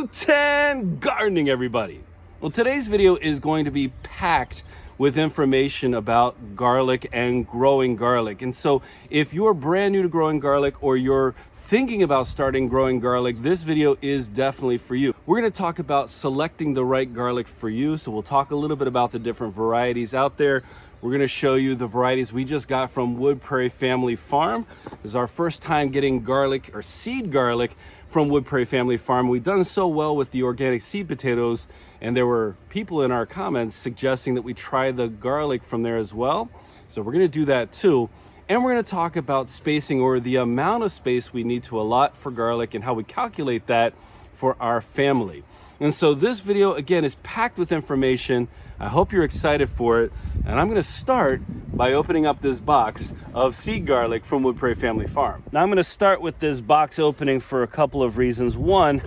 Guten gardening, everybody. Well, today's video is going to be packed with information about garlic and growing garlic. And so if you're brand new to growing garlic or you're thinking about starting growing garlic, this video is definitely for you. We're going to talk about selecting the right garlic for you. So we'll talk a little bit about the different varieties out there. We're going to show you the varieties we just got from Wood Prairie Family Farm. This is our first time getting garlic or seed garlic from Wood Prairie Family Farm. We've done so well with the organic seed potatoes, and there were people in our comments suggesting that we try the garlic from there as well. So we're going to do that too. And we're going to talk about spacing, or the amount of space we need to allot for garlic and how we calculate that for our family. And so this video, again, is packed with information. I hope you're excited for it. And I'm going to start by opening up this box of seed garlic from Wood Prairie Family Farm. Now I'm going to start with this box opening for a couple of reasons. One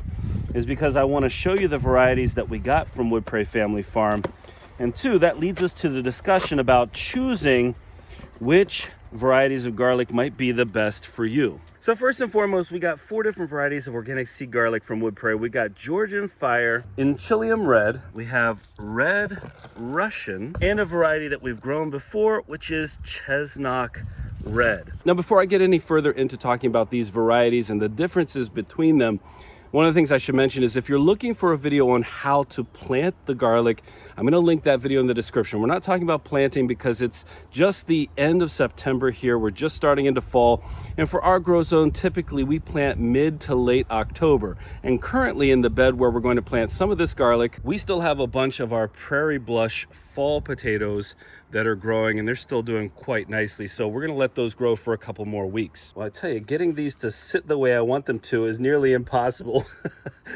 is because I want to show you the varieties that we got from Wood Prairie Family Farm. And two, that leads us to the discussion about choosing which varieties of garlic might be the best for you. So first and foremost, we got 4 different varieties of organic seed garlic from Wood Prairie. We got Georgian Fire, Inchelium Red, we have Red Russian, and a variety that we've grown before, which is Chesnok Red. Now, before I get any further into talking about these varieties and the differences between them, one of the things I should mention is if you're looking for a video on how to plant the garlic, I'm going to link that video in the description. We're not talking about planting because it's just the end of September here. We're just starting into fall. And for our grow zone, typically we plant mid to late October. And currently in the bed where we're going to plant some of this garlic, we still have a bunch of our prairie blush fall potatoes that are growing, and they're still doing quite nicely. So we're going to let those grow for a couple more weeks. Well, I tell you, getting these to sit the way I want them to is nearly impossible.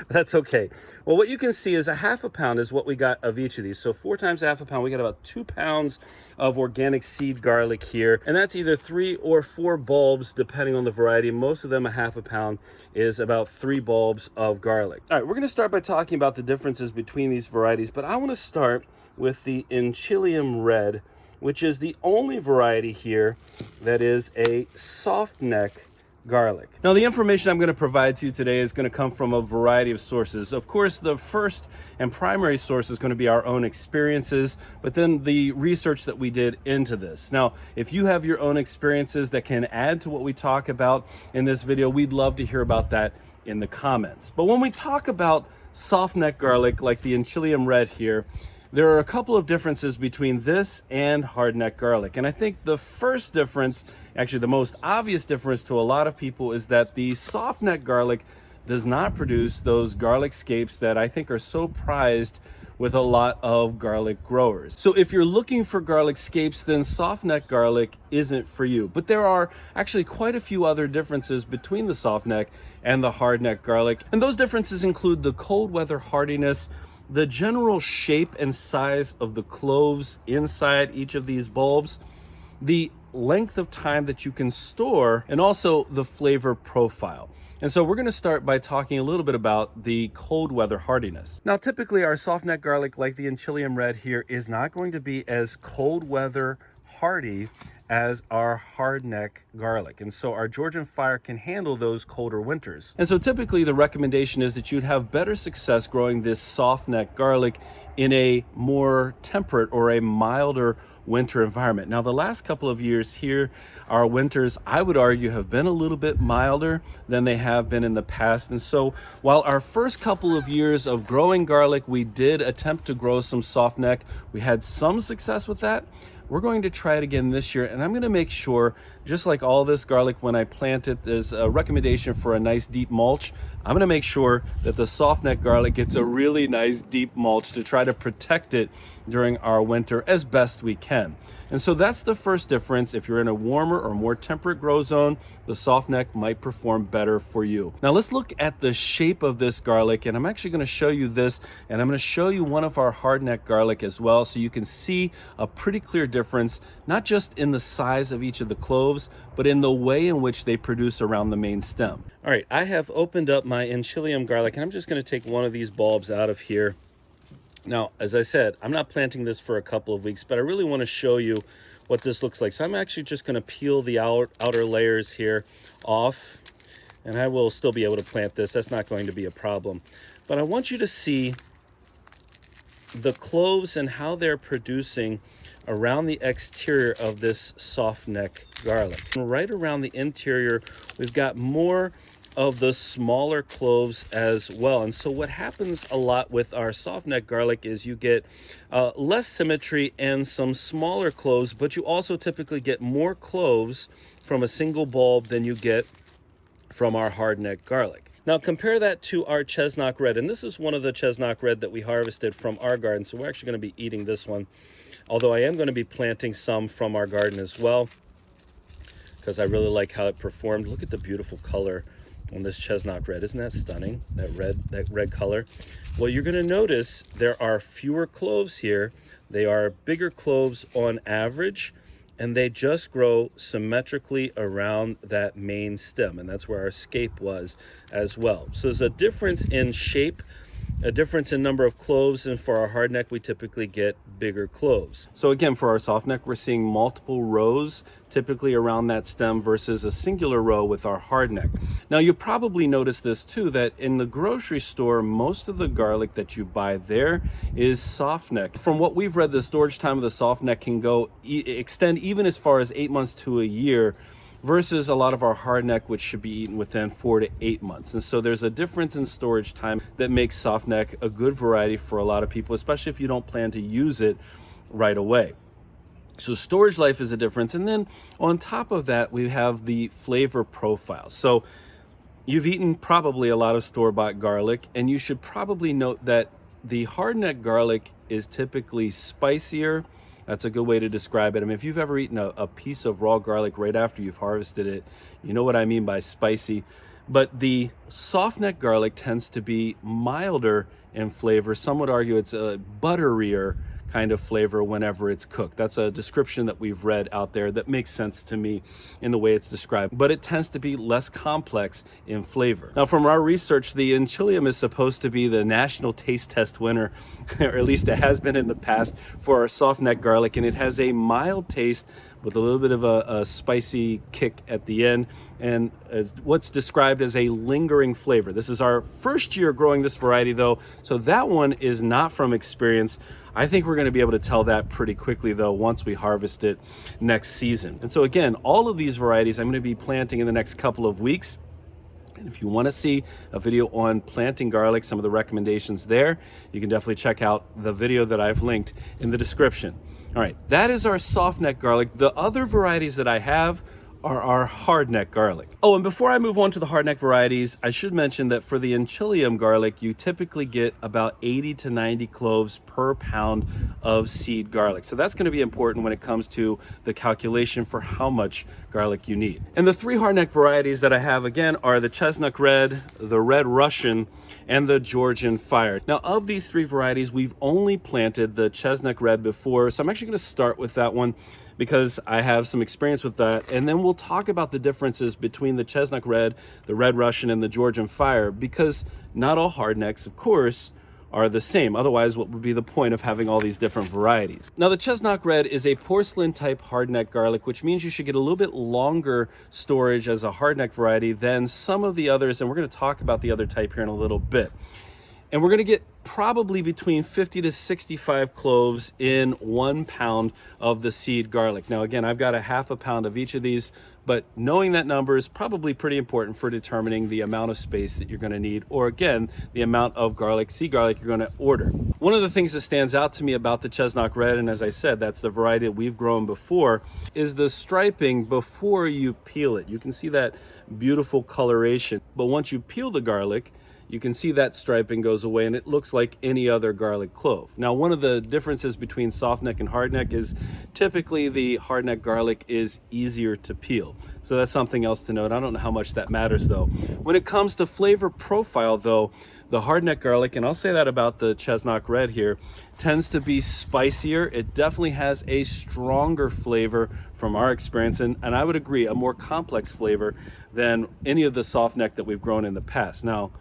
That's okay. Well, what you can see is a half a pound is what we got of each of these. So 4 times half a pound, we got about 2 pounds of organic seed garlic here. And that's either 3 or 4 bulbs, depending on the variety. Most of them, a half a pound is about 3 bulbs of garlic. All right, we're going to start by talking about the differences between these varieties, but I want to start with the Inchelium Red, which is the only variety here that is a soft neck garlic. Now, the information I'm going to provide to you today is going to come from a variety of sources. Of course, the first and primary source is going to be our own experiences, but then the research that we did into this. Now, if you have your own experiences that can add to what we talk about in this video, we'd love to hear about that in the comments. But when we talk about soft neck garlic like the Inchelium Red here, there are a couple of differences between this and hardneck garlic. And I think the first difference, actually the most obvious difference to a lot of people, is that the soft neck garlic does not produce those garlic scapes that I think are so prized with a lot of garlic growers. So if you're looking for garlic scapes, then soft neck garlic isn't for you. But there are actually quite a few other differences between the soft neck and the hard neck garlic. And those differences include the cold weather hardiness, the general shape and size of the cloves inside each of these bulbs, the length of time that you can store, and also the flavor profile. And so we're going to start by talking a little bit about the cold weather hardiness. Now, typically our soft neck garlic like the Inchelium Red here is not going to be as cold weather hardy as our hard neck garlic. And so our Georgian Fire can handle those colder winters. And so typically the recommendation is that you'd have better success growing this soft neck garlic in a more temperate or a milder winter environment. Now, the last couple of years here, our winters, I would argue, have been a little bit milder than they have been in the past. And so while our first couple of years of growing garlic, we did attempt to grow some soft neck, we had some success with that. We're going to try it again this year, and I'm going to make sure, just like all this garlic when I plant it, there's a recommendation for a nice deep mulch. I'm going to make sure that the soft neck garlic gets a really nice deep mulch to try to protect it during our winter as best we can. And so that's the first difference. If you're in a warmer or more temperate grow zone, the soft neck might perform better for you. Now let's look at the shape of this garlic, and I'm actually going to show you this, and I'm going to show you one of our hard neck garlic as well, so you can see a pretty clear difference, not just in the size of each of the cloves, but in the way in which they produce around the main stem. All right, I have opened up my Inchelium garlic, and I'm just going to take one of these bulbs out of here. Now, as I said, I'm not planting this for a couple of weeks, but I really want to show you what this looks like. So I'm actually just going to peel the outer layers here off, and I will still be able to plant this. That's not going to be a problem. but I want you to see the cloves and how they're producing around the exterior of this soft neck garlic. And right around the interior, we've got more of the smaller cloves as well. And so what happens a lot with our soft neck garlic is you get less symmetry and some smaller cloves, but you also typically get more cloves from a single bulb than you get from our hard neck garlic. Now compare that to our Chesnok Red, and this is one of the Chesnok Red that we harvested from our garden, so we're actually going to be eating this one, although I am going to be planting some from our garden as well because I really like how it performed. Look at the beautiful color on this Chesnok Red. Isn't that stunning? That red color. Well, you're going to notice there are fewer cloves here. They are bigger cloves on average, and they just grow symmetrically around that main stem, and that's where our scape was as well. So there's a difference in shape, a difference in number of cloves, and for our hard neck we typically get bigger cloves. So again, for our soft neck, we're seeing multiple rows typically around that stem versus a singular row with our hard neck. Now you probably noticed this too, that in the grocery store, most of the garlic that you buy there is soft neck. From what we've read, the storage time of the soft neck can extend even as far as 8 months to a year, versus a lot of our hard neck, which should be eaten within 4 to 8 months. And so there's a difference in storage time that makes soft neck a good variety for a lot of people, especially if you don't plan to use it right away. So storage life is a difference. And then on top of that, we have the flavor profile. So you've eaten probably a lot of store-bought garlic, and you should probably note that the hard neck garlic is typically spicier. That's a good way to describe it. I mean, if you've ever eaten a piece of raw garlic right after you've harvested it, you know what I mean by spicy. But the soft neck garlic tends to be milder in flavor. Some would argue it's a butterier kind of flavor whenever it's cooked. That's a description that we've read out there that makes sense to me in the way it's described, but it tends to be less complex in flavor. Now, from our research, the Inchelium is supposed to be the national taste test winner, or at least it has been in the past, for our soft neck garlic, and it has a mild taste with a little bit of a spicy kick at the end, and what's described as a lingering flavor. This is our first year growing this variety though, so that one is not from experience. I think we're going to be able to tell that pretty quickly though once we harvest it next season. And so again, all of these varieties I'm going to be planting in the next couple of weeks. And if you want to see a video on planting garlic, some of the recommendations there, you can definitely check out the video that I've linked in the description. All right, that is our soft neck garlic. The other varieties that I have are our hard neck garlic. Oh, and before I move on to the hard neck varieties, I should mention that for the Inchelium garlic, you typically get about 80 to 90 cloves per pound of seed garlic. So that's going to be important when it comes to the calculation for how much garlic you need. And the 3 hard neck varieties that I have, again, are the Chesnok Red, the Red Russian, and the Georgian Fire. Now, of these 3 varieties, we've only planted the Chesnok Red before, so I'm actually going to start with that one because I have some experience with that, and then we'll talk about the differences between the Chesnok Red, the Red Russian, and the Georgian Fire, because not all hard necks, of course, are the same. Otherwise, what would be the point of having all these different varieties? Now, the Chesnok Red is a porcelain type hardneck garlic, which means you should get a little bit longer storage as a hardneck variety than some of the others, and we're going to talk about the other type here in a little bit. And we're going to get probably between 50 to 65 cloves in 1 pound of the seed garlic. Now, again, I've got a half a pound of each of these, but knowing that number is probably pretty important for determining the amount of space that you're going to need, or again, the amount of garlic, seed garlic you're going to order. One of the things that stands out to me about the Chesnok Red, and as I said, that's the variety that we've grown before, is the striping before you peel it. You can see that beautiful coloration, but once you peel the garlic, you can see that striping goes away and it looks like any other garlic clove. Now, one of the differences between soft neck and hard neck is typically the hard neck garlic is easier to peel. So that's something else to note. I don't know how much that matters though. When it comes to flavor profile though, the hard neck garlic, and I'll say that about the Chesnok Red here, tends to be spicier. It definitely has a stronger flavor from our experience, and I would agree, a more complex flavor than any of the soft neck that we've grown in the past. Now,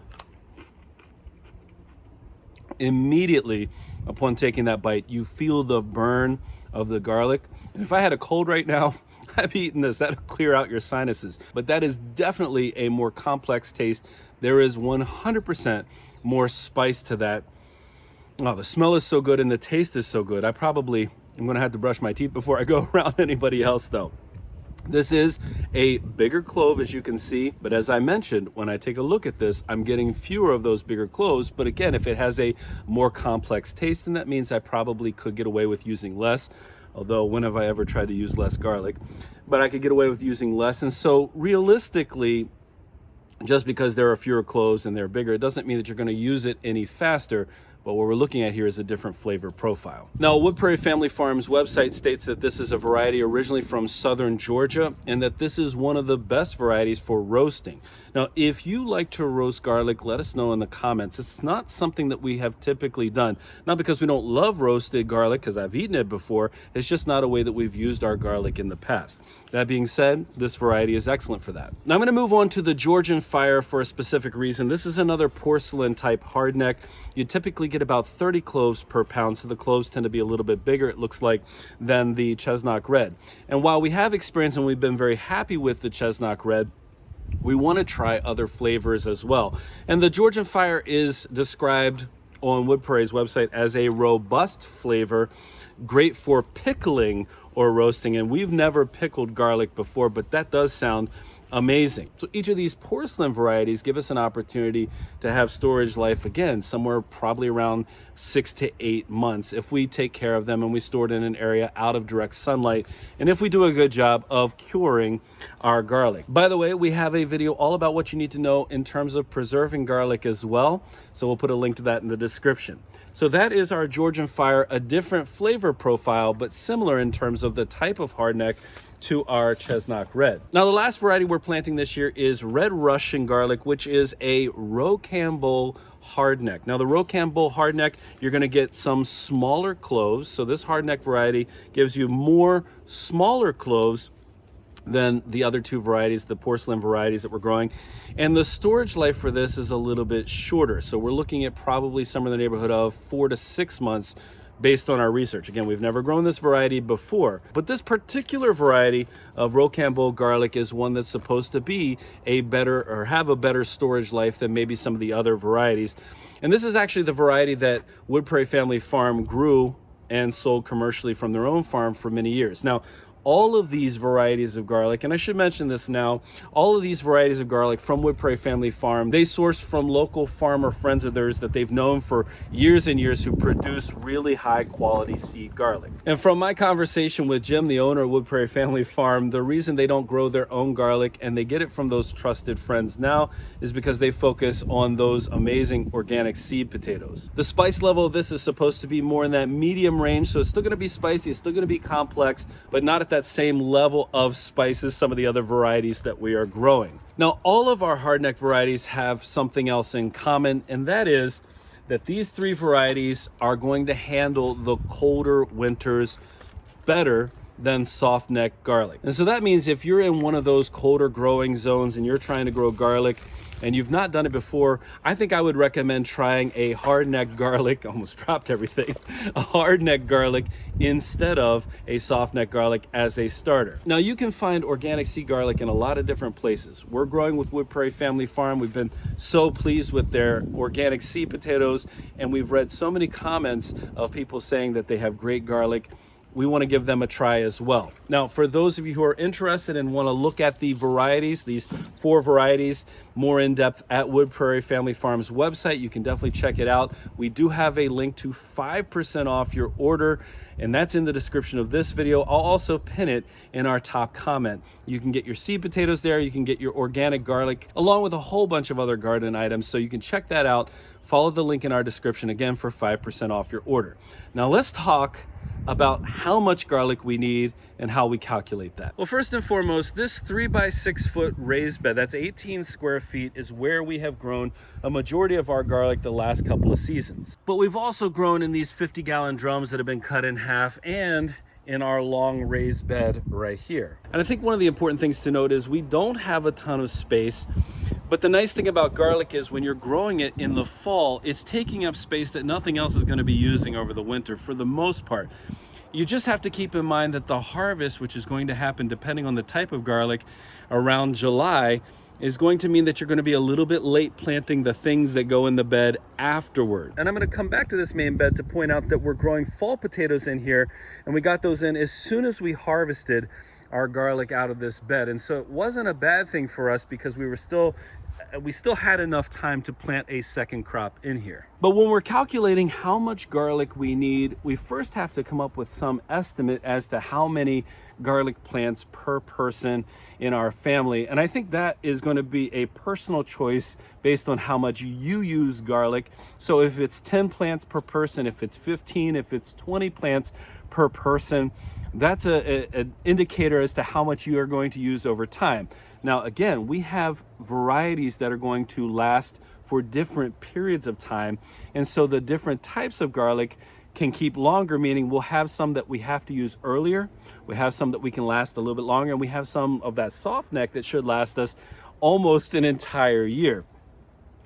immediately upon taking that bite, you feel the burn of the garlic. And if I had a cold right now, I'd be eating this. That'll clear out your sinuses. But that is definitely a more complex taste. There is 100% more spice to that. Oh, the smell is so good and the taste is so good. I'm gonna have to brush my teeth before I go around anybody else though. This is a bigger clove, as you can see, but as I mentioned, when I take a look at this, I'm getting fewer of those bigger cloves. But again, if it has a more complex taste, then that means I probably could get away with using less. Although, when have I ever tried to use less garlic? But I could get away with using less. And so realistically, just because there are fewer cloves and they're bigger, it doesn't mean that you're going to use it any faster. But what we're looking at here is a different flavor profile. Now, Wood Prairie Family Farm's website states that this is a variety originally from southern Georgia and that this is one of the best varieties for roasting. Now, if you like to roast garlic, let us know in the comments. It's not something that we have typically done. Not because we don't love roasted garlic, because I've eaten it before. It's just not a way that we've used our garlic in the past. That being said, this variety is excellent for that. Now, I'm going to move on to the Georgian Fire for a specific reason. This is another porcelain type hardneck. You typically get about 30 cloves per pound, so the cloves tend to be a little bit bigger, it looks like, than the Chesnok Red. And while we have experience and we've been very happy with the Chesnok Red, we want to try other flavors as well. And the Georgian Fire is described on Wood Prairie's website as a robust flavor, great for pickling or roasting. And we've never pickled garlic before, but that does sound amazing. So each of these porcelain varieties give us an opportunity to have storage life, again, somewhere probably around 6 to 8 months if we take care of them and we store it in an area out of direct sunlight, and if we do a good job of curing our garlic. By the way, we have a video all about what you need to know in terms of preserving garlic as well, so we'll put a link to that in the description. So that is our Georgian Fire, a different flavor profile, but similar in terms of the type of hardneck to our Chesnok Red. Now, the last variety we're planting this year is Red Russian garlic, which is a rocambole hardneck. Now, the rocambole hardneck, you're gonna get some smaller cloves. So this hardneck variety gives you more smaller cloves than the other two varieties, the porcelain varieties that we're growing. And the storage life for this is a little bit shorter. So we're looking at probably somewhere in the neighborhood of 4 to 6 months based on our research. Again, we've never grown this variety before, but this particular variety of rocambole garlic is one that's supposed to be a better, or have a better storage life than maybe some of the other varieties. And this is actually the variety that Wood Prairie Family Farm grew and sold commercially from their own farm for many years. Now, all of these varieties of garlic, and I should mention this now, all of these varieties of garlic from Wood Prairie Family Farm, they source from local farmer friends of theirs that they've known for years and years who produce really high quality seed garlic. And from my conversation with Jim, the owner of Wood Prairie Family Farm, the reason they don't grow their own garlic and they get it from those trusted friends now is because they focus on those amazing organic seed potatoes. The spice level of this is supposed to be more in that medium range, so it's still gonna be spicy, it's still gonna be complex, but not at that same level of spice as some of the other varieties that we are growing. Now, all of our hardneck varieties have something else in common, and that is that these three varieties are going to handle the colder winters better than soft neck garlic. And so that means if you're in one of those colder growing zones and you're trying to grow garlic and you've not done it before, I think I would recommend trying a hardneck garlic, almost dropped everything, a hardneck garlic instead of a soft neck garlic as a starter. Now, you can find organic sea garlic in a lot of different places. We're growing with Wood Prairie Family Farm. We've been so pleased with their organic sea potatoes, and we've read so many comments of people saying that they have great garlic. We want to give them a try as well. Now, for those of you who are interested and want to look at the varieties, these 4 varieties, more in depth at Wood Prairie Family Farm's website, you can definitely check it out. We do have a link to 5% off your order, and that's in the description of this video. I'll also pin it in our top comment. You can get your seed potatoes there, you can get your organic garlic, along with a whole bunch of other garden items, so you can check that out. Follow the link in our description again for 5% off your order. Now, let's talk about how much garlic we need and how we calculate that. Well, first and foremost, this 3 by 6 foot raised bed, that's 18 square feet, is where we have grown a majority of our garlic the last couple of seasons. But we've also grown in these 50-gallon drums that have been cut in half, and in our long raised bed right here. And I think one of the important things to note is we don't have a ton of space, but the nice thing about garlic is when you're growing it in the fall, it's taking up space that nothing else is going to be using over the winter for the most part. You just have to keep in mind that the harvest, which is going to happen depending on the type of garlic, around July, is going to mean that you're going to be a little bit late planting the things that go in the bed afterward. And I'm going to come back to this main bed to point out that we're growing fall potatoes in here, and we got those in as soon as we harvested our garlic out of this bed. And so it wasn't a bad thing for us because we still had enough time to plant a second crop in here. But when we're calculating how much garlic we need, we first have to come up with some estimate as to how many garlic plants per person in our family. And I think that is going to be a personal choice based on how much you use garlic. So if it's 10 plants per person, if it's 15, if it's 20 plants per person, that's an indicator as to how much you are going to use over time. Now, again, we have varieties that are going to last for different periods of time. And so the different types of garlic can keep longer, meaning we'll have some that we have to use earlier. We have some that we can last a little bit longer, and we have some of that soft neck that should last us almost an entire year.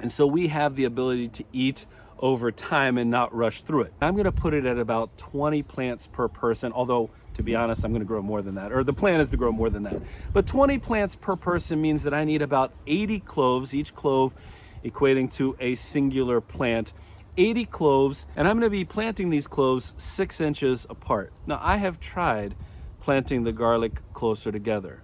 And so we have the ability to eat over time and not rush through it. I'm gonna put it at about 20 plants per person, although to be honest, I'm gonna grow more than that, or the plan is to grow more than that. But 20 plants per person means that I need about 80 cloves, each clove equating to a singular plant. 80 cloves, and I'm gonna be planting these cloves 6 inches apart. Now, I have tried planting the garlic closer together.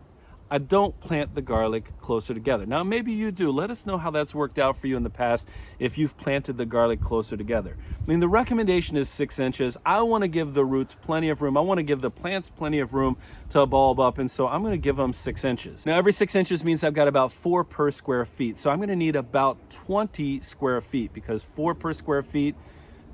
I don't plant the garlic closer together. Now, maybe you do. Let us know how that's worked out for you in the past if you've planted the garlic closer together. I mean, the recommendation is 6 inches. I wanna give the roots plenty of room. I wanna give the plants plenty of room to bulb up, and so I'm gonna give them 6 inches. Now, every 6 inches means I've got about 4 per square feet. So I'm gonna need about 20 square feet, because 4 per square feet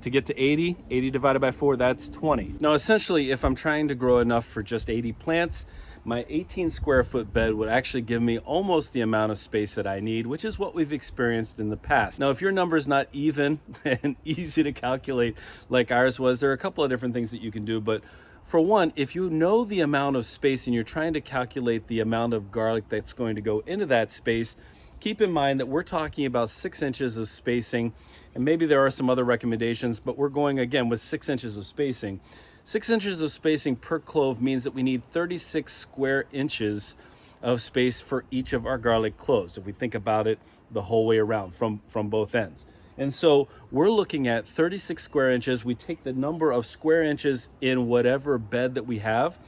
to get to 80 divided by 4, that's 20. Now, essentially, if I'm trying to grow enough for just 80 plants, my 18 square foot bed would actually give me almost the amount of space that I need, which is what we've experienced in the past. Now, if your number's not even and easy to calculate like ours was, there are a couple of different things that you can do. But for one, if you know the amount of space and you're trying to calculate the amount of garlic that's going to go into that space, keep in mind that we're talking about 6 inches of spacing, and maybe there are some other recommendations, but we're going again with 6 inches of spacing. 6 inches of spacing per clove means that we need 36 square inches of space for each of our garlic cloves, if we think about it the whole way around from both ends. And so we're looking at 36 square inches. We take the number of square inches in whatever bed that we have.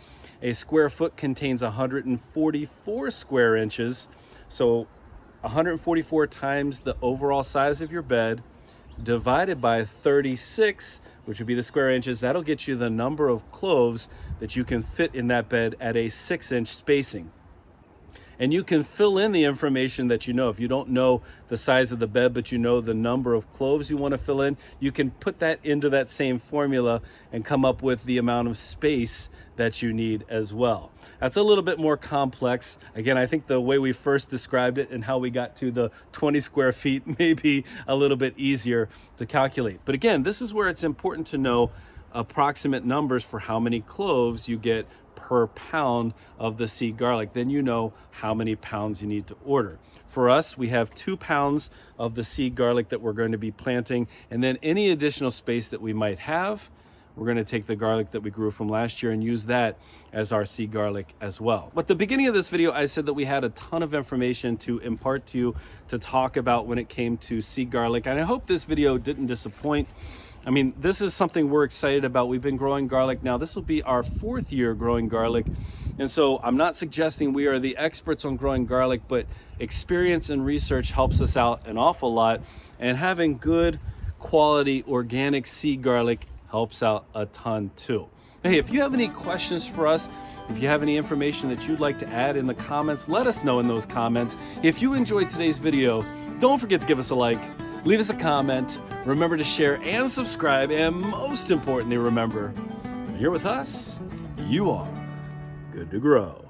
A square foot contains 144 square inches. So 144 times the overall size of your bed divided by 36, which would be the square inches. That'll get you the number of cloves that you can fit in that bed at a 6-inch spacing. And you can fill in the information that you know. If you don't know the size of the bed, but you know the number of cloves you want to fill in, you can put that into that same formula and come up with the amount of space that you need as well. That's a little bit more complex. Again, I think the way we first described it and how we got to the 20 square feet may be a little bit easier to calculate. But again, this is where it's important to know approximate numbers for how many cloves you get per pound of the seed garlic. Then you know how many pounds you need to order. For us, we have 2 pounds of the seed garlic that we're going to be planting, and then any additional space that we might have, we're going to take the garlic that we grew from last year and use that as our seed garlic as well. But at the beginning of this video, I said that we had a ton of information to impart to you, to talk about when it came to seed garlic, and I hope this video didn't disappoint. I mean, this is something we're excited about. We've been growing garlic now. This will be our 4th year growing garlic. And so I'm not suggesting we are the experts on growing garlic, but experience and research helps us out an awful lot. And having good quality organic seed garlic helps out a ton too. Hey, if you have any questions for us, if you have any information that you'd like to add in the comments, let us know in those comments. If you enjoyed today's video, don't forget to give us a like, leave us a comment, remember to share and subscribe, and most importantly, remember, when you're with us, you are good to grow.